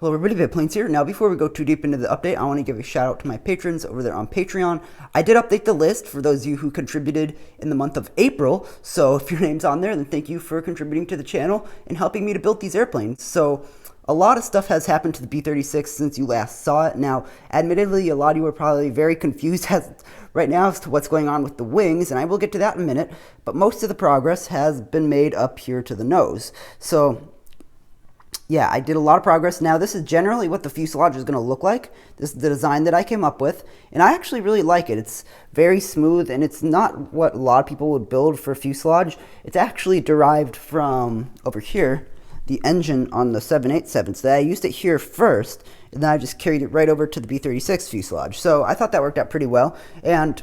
Hello everybody, Biplanes here. Now before we go too deep into the update, I want to give a shout out to my patrons over there on Patreon. I did update the list for those of you who contributed in the month of April, so if your name's on there, then thank you for contributing to the channel and helping me to build these airplanes. So a lot of stuff has happened to the B-36 since you last saw it. Now, admittedly, a lot of you are probably very confused right now as to what's going on with the wings, and I will get to that in a minute, but most of the progress has been made up here to the nose. So yeah, I did a lot of progress. Now, this is generally what the fuselage is going to look like. This is the design that I came up with, and I actually really like it. It's very smooth, and it's not what a lot of people would build for fuselage. It's actually derived from, over here, the engine on the 787. So I used it here first, and then I just carried it right over to the B-36 fuselage. So I thought that worked out pretty well. And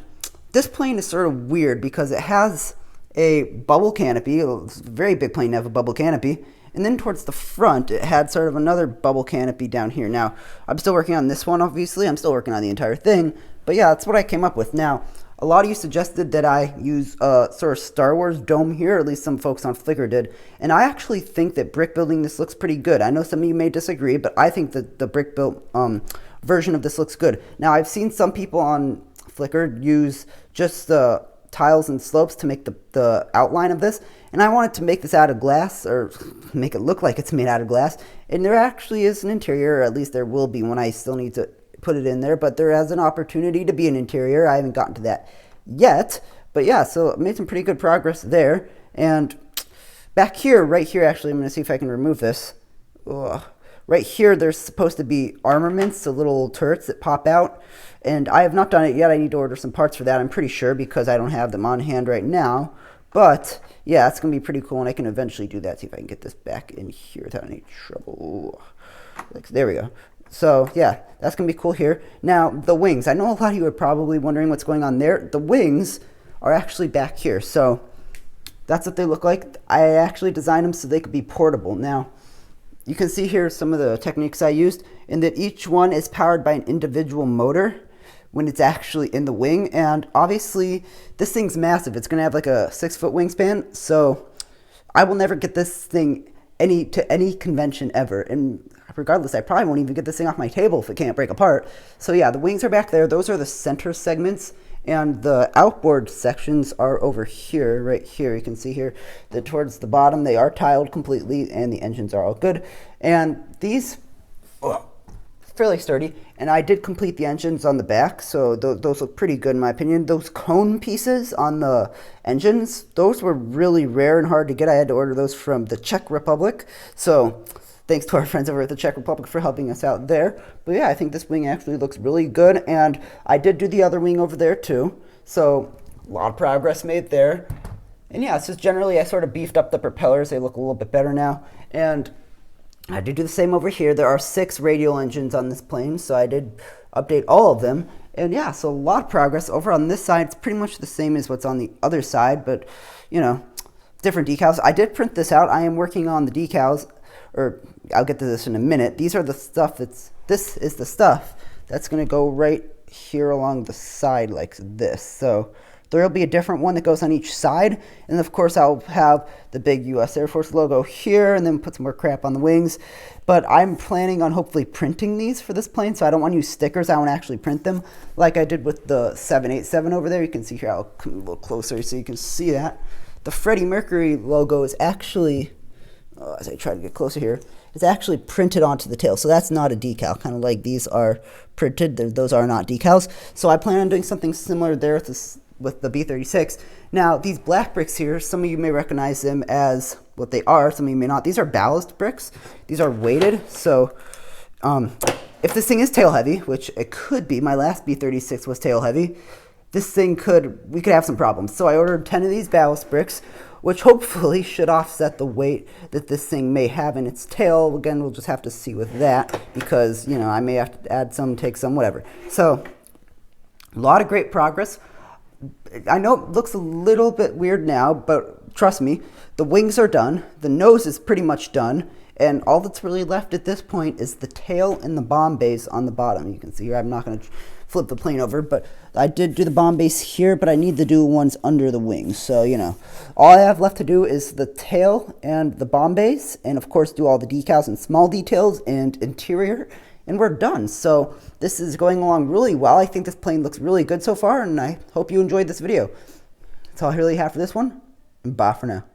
this plane is sort of weird because it has a bubble canopy. It's a very big plane to have a bubble canopy. And then towards the front, it had sort of another bubble canopy down here. Now, I'm still working on this one, obviously. I'm still working on the entire thing. But yeah, that's what I came up with. Now, a lot of you suggested that I use a sort of Star Wars dome here, or at least some folks on Flickr did. And I actually think that brick building this looks pretty good. I know some of you may disagree, but I think that the brick built version of this looks good. Now, I've seen some people on Flickr use just the tiles and slopes to make the outline of this, and I wanted to make this out of glass, or make it look like it's made out of glass, and there actually is an interior, or at least there will be one. I still need to put it in there, but there has an opportunity to be an interior. I haven't gotten to that yet, but yeah, so I made some pretty good progress there. And back here, right here, actually, I'm going to see if I can remove this. Ugh. Right here, there's supposed to be armaments, so little turrets that pop out, and I have not done it yet. I need to order some parts for that, I'm pretty sure, because I don't have them on hand right now. But yeah, it's going to be pretty cool, and I can eventually do that. See if I can get this back in here without any trouble. There we go. So yeah, that's going to be cool here. Now, the wings. I know a lot of you are probably wondering what's going on there. The wings are actually back here, so that's what they look like. I actually designed them so they could be portable. Now, you can see here some of the techniques I used, and that each one is powered by an individual motor when it's actually in the wing. And obviously, this thing's massive. It's going to have like a 6-foot wingspan, so I will never get this thing to any convention ever. And regardless, I probably won't even get this thing off my table if it can't break apart. So yeah, the wings are back there. Those are the center segments, and the outboard sections are over here, right here. You can see here that towards the bottom, they are tiled completely, and the engines are all good. And these, fairly sturdy, and I did complete the engines on the back, so those look pretty good in my opinion. Those cone pieces on the engines, those were really rare and hard to get. I had to order those from the Czech Republic, so thanks to our friends over at the Czech Republic for helping us out there. But yeah, I think this wing actually looks really good, and I did do the other wing over there too, so a lot of progress made there. And yeah, it's just generally I sort of beefed up the propellers. They look a little bit better now, and I did do the same over here. There are 6 radial engines on this plane, so I did update all of them. And yeah, so a lot of progress. Over on this side, it's pretty much the same as what's on the other side, but, you know, different decals. I did print this out. I am working on the decals, or I'll get to this in a minute. These are the stuff this is the stuff that's going to go right here along the side like this. So there will be a different one that goes on each side. And of course, I'll have the big U.S. Air Force logo here and then put some more crap on the wings. But I'm planning on hopefully printing these for this plane, so I don't want to use stickers. I want to actually print them like I did with the 787 over there. You can see here, I'll come a little closer so you can see that. The Freddie Mercury logo is actually, as I try to get closer here, it's actually printed onto the tail. So that's not a decal, kind of like these are printed. Those are not decals. So I plan on doing something similar there with the B-36. Now, these black bricks here, some of you may recognize them as what they are, some of you may not. These are ballast bricks. These are weighted, so if this thing is tail heavy, which it could be, my last B-36 was tail heavy, we could have some problems. So I ordered 10 of these ballast bricks, which hopefully should offset the weight that this thing may have in its tail. Again, we'll just have to see with that, because, you know, I may have to add some, take some, whatever. So, a lot of great progress. I know it looks a little bit weird now, but trust me, the wings are done. The nose is pretty much done. And all that's really left at this point is the tail and the bomb base on the bottom. You can see here, I'm not going to flip the plane over, but I did do the bomb base here, but I need to do ones under the wings. So, you know, all I have left to do is the tail and the bomb base, and of course do all the decals and small details and interior, and we're done. So this is going along really well. I think this plane looks really good so far, and I hope you enjoyed this video. That's all I really have for this one. Bye for now.